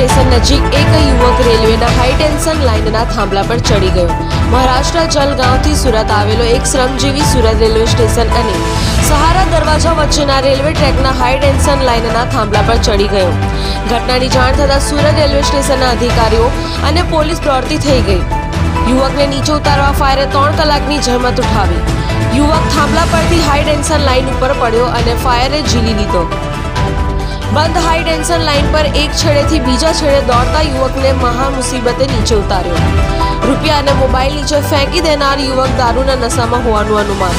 Station નજીક એક યુવક રેલવેના હાઈ ટેન્શન લાઇનના થાંભલા પર ચડી ગયો। મહારાષ્ટ્ર જલગાંવથી સુરત આવેલો એક શ્રમજીવી સુરત રેલવે સ્ટેશન અને સહારા દરવાજા વચ્ચેના રેલવે ટ્રેકના હાઈ ટેન્શન લાઇનના થાંભલા પર ચડી ગયો। ઘટનાની જાણ થતાં સુરત રેલવે સ્ટેશનના અધિકારીઓ અને પોલીસ દોડતી થઈ ગઈ। યુવકને નીચે ઉતારવા ફાયરે 3 કલાકની જહેમત ઉઠાવી। યુવક થાંભલા પરથી હાઈ ટેન્શન લાઇન ઉપર પડ્યો અને ફાયરે ઝીલી લીધો। બંધ હાઈ ટેન્શન લાઇન પર એક છેડેથી બીજા છેડે દોડતા યુવકને મહા મુસીબતે નીચે ઉતાર્યો। રૂપિયા અને મોબાઈલ નીચે ફેંકી દેનાર યુવક દારૂના નશામાં હોવાનું અનુમાન।